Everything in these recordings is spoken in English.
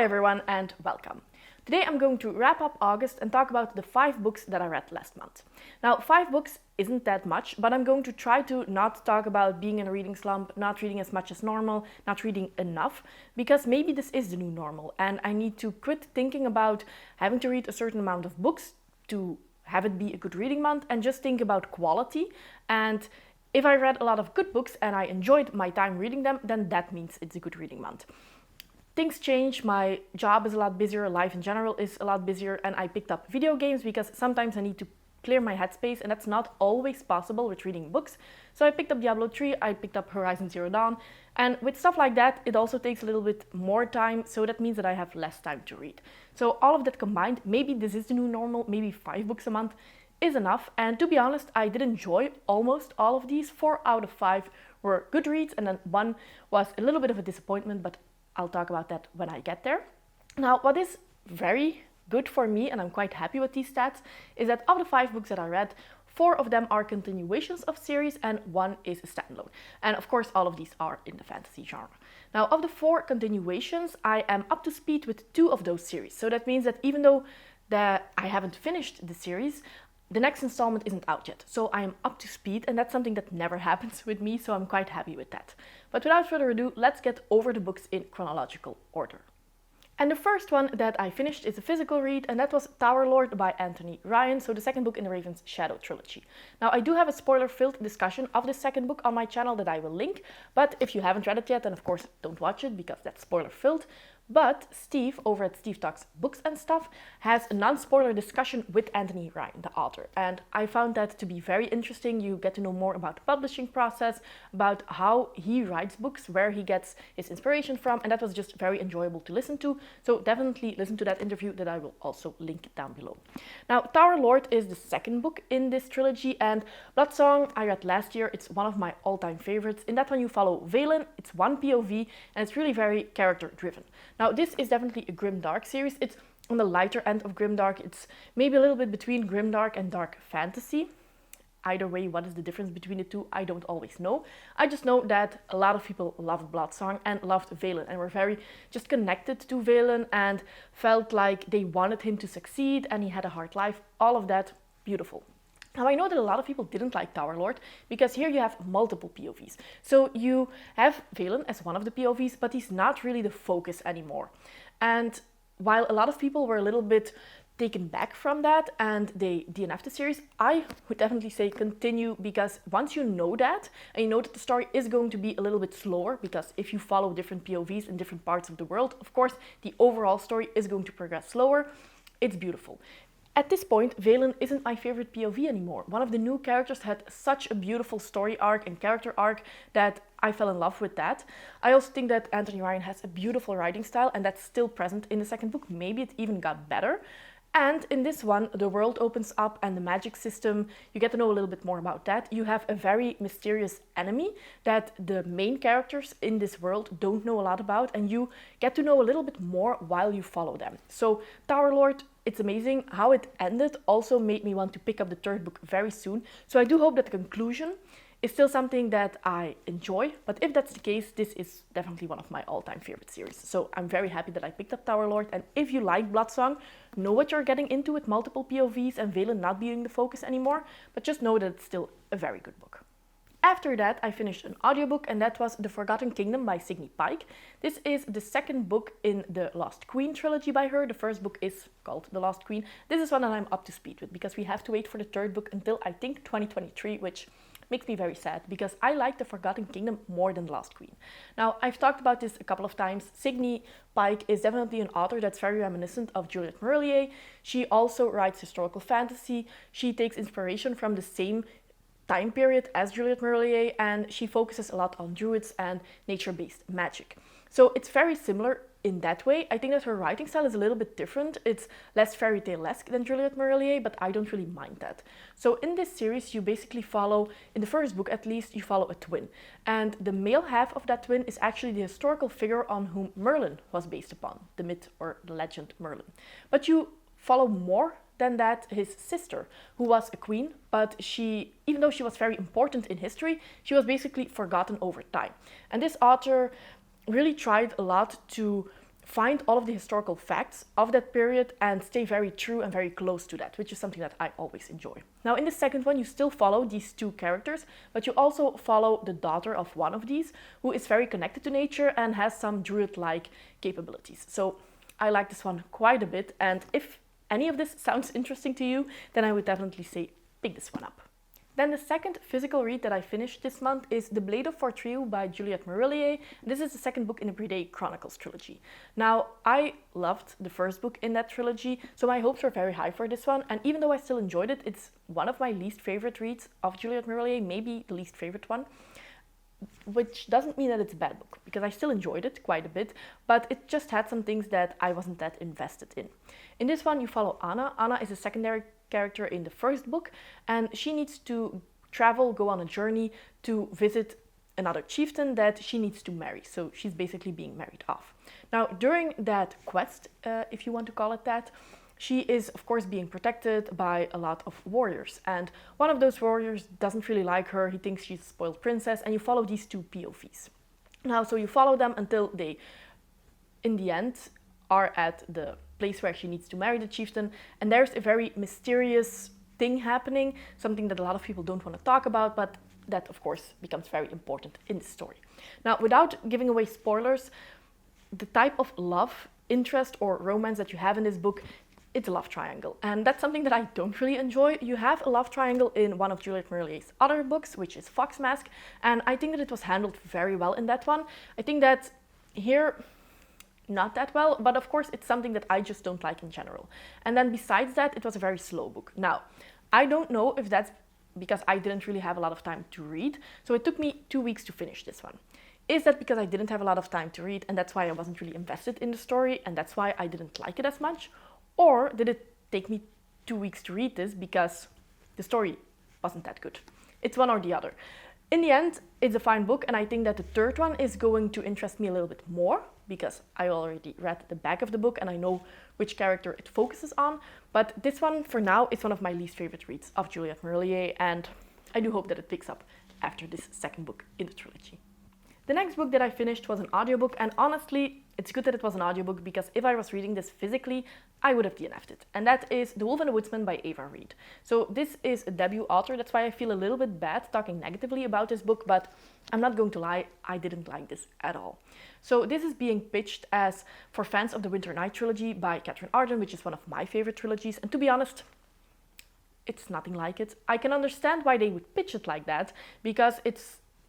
Hi everyone and welcome. Today I'm going to wrap up August and talk about the 5 books that I read last month. Now 5 books isn't that much, but I'm going to try to not talk about being in a reading slump, not reading as much as normal, not reading enough, because maybe this is the new normal and I need to quit thinking about having to read a certain amount of books to have it be a good reading month and just think about quality. And if I read a lot of good books and I enjoyed my time reading them, then that means it's a good reading month. Things change, my job is a lot busier, life in general is a lot busier, and I picked up video games because sometimes I need to clear my headspace and that's not always possible with reading books. So I picked up Diablo 3, I picked up Horizon Zero Dawn, and with stuff like that it also takes a little bit more time, so that means that I have less time to read. So all of that combined, maybe this is the new normal, maybe 5 books a month is enough, and to be honest, I did enjoy almost all of these. 4 out of 5 were good reads, and then 1 was a little bit of a disappointment, but I'll talk about that when I get there. Now, what is very good for me, and I'm quite happy with these stats, is that of the 5 books that I read, 4 of them are continuations of series and 1 is a standalone. And of course, all of these are in the fantasy genre. Now, of the 4 continuations, I am up to speed with 2 of those series. So that means that even though I haven't finished the series, the next installment isn't out yet, so I am up to speed, and that's something that never happens with me, so I'm quite happy with that. But without further ado, let's get over the books in chronological order. And the first one that I finished is a physical read, and that was Tower Lord by Anthony Ryan, so the second book in the Raven's Shadow trilogy. Now, I do have a spoiler-filled discussion of this second book on my channel that I will link, but if you haven't read it yet, then of course don't watch it because that's spoiler-filled. But Steve, over at Steve Talks Books and Stuff, has a non-spoiler discussion with Anthony Ryan, the author. And I found that to be very interesting. You get to know more about the publishing process, about how he writes books, where he gets his inspiration from, and that was just very enjoyable to listen to. So definitely listen to that interview that I will also link down below. Now, Tower Lord is the second book in this trilogy, and Bloodsong I read last year. It's one of my all-time favorites. In that one you follow Valen, it's one POV, and it's really very character-driven. Now, this is definitely a grimdark series. It's on the lighter end of grimdark. It's maybe a little bit between grimdark and dark fantasy. Either way, what is the difference between the two? I don't always know. I just know that a lot of people loved Bloodsong and loved Valen and were very just connected to Valen and felt like they wanted him to succeed and he had a hard life. All of that, beautiful. Now, I know that a lot of people didn't like Tower Lord because here you have multiple POVs. So you have Valen as one of the POVs, but he's not really the focus anymore. And while a lot of people were a little bit taken back from that and they DNF'd the series, I would definitely say continue, because once you know that and you know that the story is going to be a little bit slower, because if you follow different POVs in different parts of the world, of course, the overall story is going to progress slower. It's beautiful. At this point, Valen isn't my favorite POV anymore. One of the new characters had such a beautiful story arc and character arc that I fell in love with that. I also think that Anthony Ryan has a beautiful writing style, and that's still present in the second book. Maybe it even got better. And in this one, the world opens up and the magic system, you get to know a little bit more about that. You have a very mysterious enemy that the main characters in this world don't know a lot about, and you get to know a little bit more while you follow them. So Tower Lord, it's amazing. How it ended also made me want to pick up the third book very soon. So I do hope that the conclusion is still something that I enjoy, but if that's the case, this is definitely one of my all-time favorite series. So I'm very happy that I picked up Tower Lord, and if you like Bloodsong, know what you're getting into with multiple POVs and Valen not being the focus anymore, but just know that it's still a very good book. After that, I finished an audiobook, and that was The Forgotten Kingdom by Signy Pike. This is the second book in the Lost Queen trilogy by her. The first book is called The Lost Queen. This is one that I'm up to speed with, because we have to wait for the third book until I think 2023, which makes me very sad because I like The Forgotten Kingdom more than The Lost Queen. Now, I've talked about this a couple of times. Signy Pike is definitely an author that's very reminiscent of Juliette Merlier. She also writes historical fantasy. She takes inspiration from the same time period as Juliette Merlier, and she focuses a lot on druids and nature-based magic. So it's very similar in that way. I think that her writing style is a little bit different. It's less fairy tale-esque than Juliette Merlier, but I don't really mind that. So in this series, you basically follow, in the first book at least, you follow a twin. And the male half of that twin is actually the historical figure on whom Merlin was based upon, the myth or the legend Merlin. But you follow more than that his sister, who was a queen, but she, even though she was very important in history, she was basically forgotten over time. And this author really tried a lot to find all of the historical facts of that period and stay very true and very close to that, which is something that I always enjoy. Now, in the second one, you still follow these two characters, but you also follow the daughter of one of these, who is very connected to nature and has some druid-like capabilities. So I like this one quite a bit, and if any of this sounds interesting to you, then I would definitely say pick this one up. Then the second physical read that I finished this month is The Blade of Fortriu by Juliette Marillier. This is the second book in the Bride Chronicles trilogy. Now, I loved the first book in that trilogy, so my hopes were very high for this one, and even though I still enjoyed it, it's one of my least favorite reads of Juliette Marillier, maybe the least favorite one, which doesn't mean that it's a bad book, because I still enjoyed it quite a bit, but it just had some things that I wasn't that invested in. In this one, you follow Anna. Anna is a secondary character in the first book, and she needs to go on a journey to visit another chieftain that she needs to marry. So she's basically being married off. Now, during that quest, if you want to call it that, she is, of course, being protected by a lot of warriors. And one of those warriors doesn't really like her. He thinks she's a spoiled princess, and you follow these two POVs. Now, so you follow them until they, in the end, are at the place where she needs to marry the chieftain, and there's a very mysterious thing happening, something that a lot of people don't want to talk about, but that of course becomes very important in the story. Now, without giving away spoilers, the type of love, interest, or romance that you have in this book, it's a love triangle, and that's something that I don't really enjoy. You have a love triangle in one of Juliette Marillier's other books, which is Fox Mask, and I think that it was handled very well in that one. I think that here, not that well, but of course it's something that I just don't like in general. And then besides that, it was a very slow book. Now, I don't know if that's because I didn't really have a lot of time to read, so it took me 2 weeks to finish this one. Is that because I didn't have a lot of time to read and that's why I wasn't really invested in the story and that's why I didn't like it as much? Or did it take me 2 weeks to read this because the story wasn't that good? It's one or the other. In the end, it's a fine book, and I think that the third one is going to interest me a little bit more because I already read the back of the book and I know which character it focuses on. But this one, for now, is one of my least favorite reads of Juliette Marillier, and I do hope that it picks up after this second book in the trilogy. The next book that I finished was an audiobook, and honestly, it's good that it was an audiobook because if I was reading this physically, I would have DNF'd it. And that is The Wolf and the Woodsman by Ava Reid. So this is a debut author, that's why I feel a little bit bad talking negatively about this book, but I'm not going to lie, I didn't like this at all. So this is being pitched as for fans of the Winter Night trilogy by Catherine Arden, which is one of my favorite trilogies, and to be honest, it's nothing like it. I can understand why they would pitch it like that, because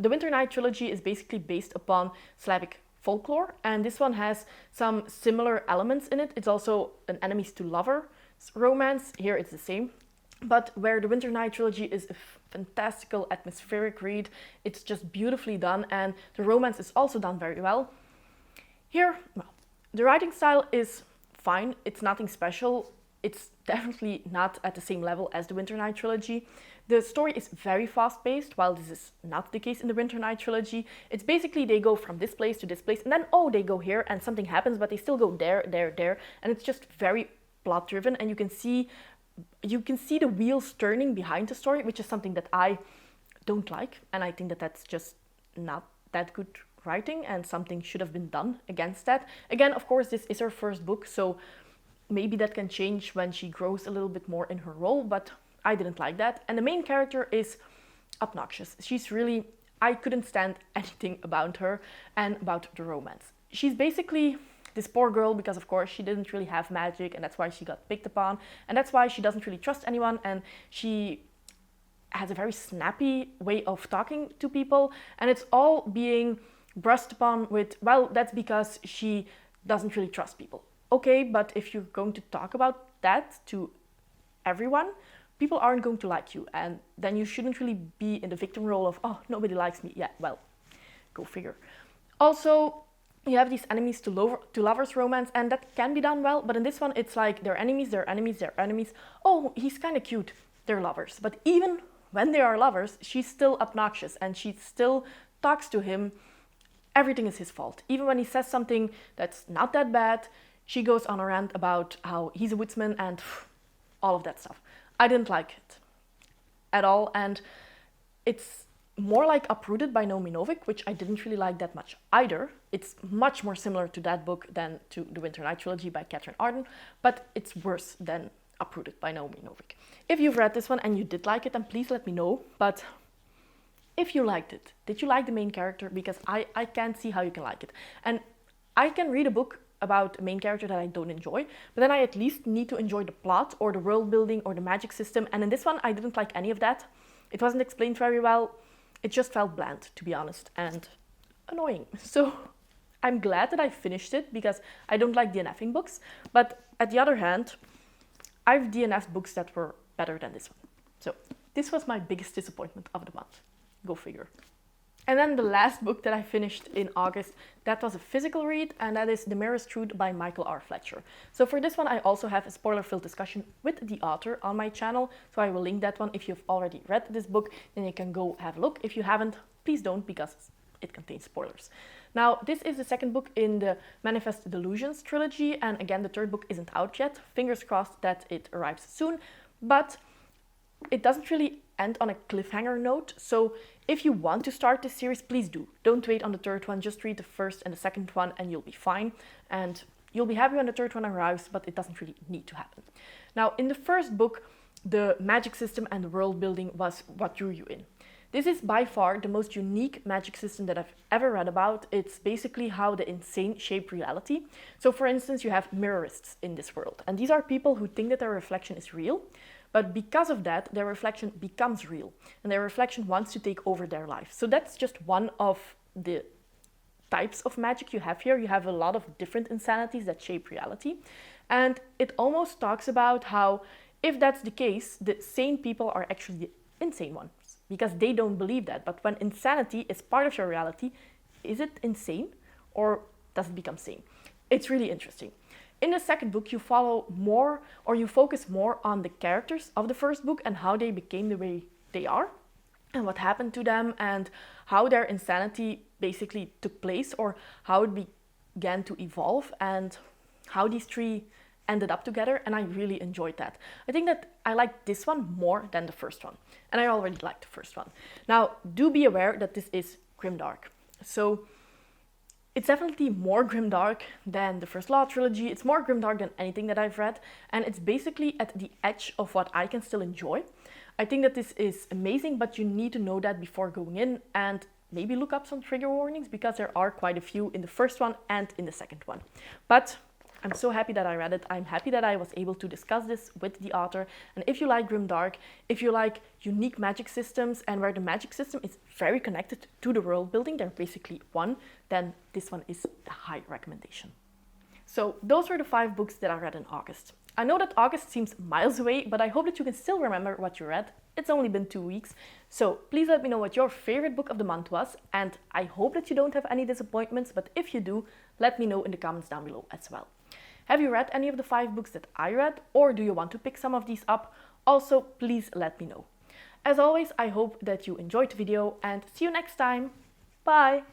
the Winter Night trilogy is basically based upon Slavic folklore, and this one has some similar elements in it. It's also an enemies to lovers romance. Here it's the same. But where the Winter Night trilogy is a fantastical atmospheric read, it's just beautifully done, and the romance is also done very well. Here, well, the writing style is fine. It's nothing special. It's definitely not at the same level as the Winter Night trilogy. The story is very fast-paced, while this is not the case in the Winter Night trilogy. It's basically they go from this place to this place, and then, oh, they go here, and something happens, but they still go there, there, there, and it's just very plot-driven, and you can see the wheels turning behind the story, which is something that I don't like, and I think that that's just not that good writing, and something should have been done against that. Again, of course, this is her first book, so maybe that can change when she grows a little bit more in her role, but I didn't like that. And the main character is obnoxious. She's really, I couldn't stand anything about her and about the romance. She's basically this poor girl because, of course, she didn't really have magic, and that's why she got picked upon, and that's why she doesn't really trust anyone, and she has a very snappy way of talking to people, and it's all being brushed upon with, well, that's because she doesn't really trust people. Okay, but if you're going to talk about that to everyone, people aren't going to like you, and then you shouldn't really be in the victim role of, oh, nobody likes me. Yeah, well, go figure. Also, you have these enemies to lovers romance, and that can be done well, but in this one, it's like they're enemies, they're enemies, they're enemies. Oh, he's kind of cute. They're lovers. But even when they are lovers, she's still obnoxious, and she still talks to him. Everything is his fault. Even when he says something that's not that bad, she goes on a rant about how he's a woodsman and all of that stuff. I didn't like it at all, and it's more like Uprooted by Naomi Novik, which I didn't really like that much either. It's much more similar to that book than to the Winter Night trilogy by Catherine Arden, but it's worse than Uprooted by Naomi Novik. If you've read this one and you did like it, then please let me know. But if you liked it, did you like the main character? Because I can't see how you can like it. And I can read a book about a main character that I don't enjoy, but then I at least need to enjoy the plot or the world building or the magic system. And in this one, I didn't like any of that. It wasn't explained very well. It just felt bland, to be honest, and annoying. So I'm glad that I finished it because I don't like DNFing books. But at the other hand, I've DNF'd books that were better than this one. So this was my biggest disappointment of the month. Go figure. And then the last book that I finished in August, that was a physical read, and that is The Mirror's Truth by Michael R. Fletcher. So for this one, I also have a spoiler-filled discussion with the author on my channel, so I will link that one. If you've already read this book, then you can go have a look. If you haven't, please don't, because it contains spoilers. Now, this is the second book in the Manifest Delusions trilogy, and again, the third book isn't out yet. Fingers crossed that it arrives soon, but it doesn't really end on a cliffhanger note, so if you want to start this series, please do. Don't wait on the third one, just read the first and the second one and you'll be fine. And you'll be happy when the third one arrives, but it doesn't really need to happen. Now, in the first book, the magic system and the world building was what drew you in. This is by far the most unique magic system that I've ever read about. It's basically how the insane shape reality. So for instance, you have mirrorists in this world, and these are people who think that their reflection is real, but because of that, their reflection becomes real, and their reflection wants to take over their life. So that's just one of the types of magic you have here. You have a lot of different insanities that shape reality, and it almost talks about how, if that's the case, the sane people are actually the insane ones, because they don't believe that. But when insanity is part of your reality, is it insane, or does it become sane? It's really interesting. In the second book, you follow more, or you focus more on the characters of the first book and how they became the way they are, and what happened to them, and how their insanity basically took place, or how it began to evolve, and how these three ended up together, and I really enjoyed that. I think that I liked this one more than the first one, and I already liked the first one. Now, do be aware that this is grimdark. So it's definitely more grimdark than the First Law trilogy. It's more grimdark than anything that I've read, and it's basically at the edge of what I can still enjoy. I think that this is amazing, but you need to know that before going in, and maybe look up some trigger warnings, because there are quite a few in the first one and in the second one. But I'm so happy that I read it. I'm happy that I was able to discuss this with the author. And if you like grimdark, if you like unique magic systems and where the magic system is very connected to the world building, they're basically one, then this one is a high recommendation. So those were the 5 books that I read in August. I know that August seems miles away, but I hope that you can still remember what you read. It's only been 2 weeks, so please let me know what your favorite book of the month was, and I hope that you don't have any disappointments, but if you do, let me know in the comments down below as well. Have you read any of the 5 books that I read, or do you want to pick some of these up? Also, please let me know. As always, I hope that you enjoyed the video, and see you next time. Bye!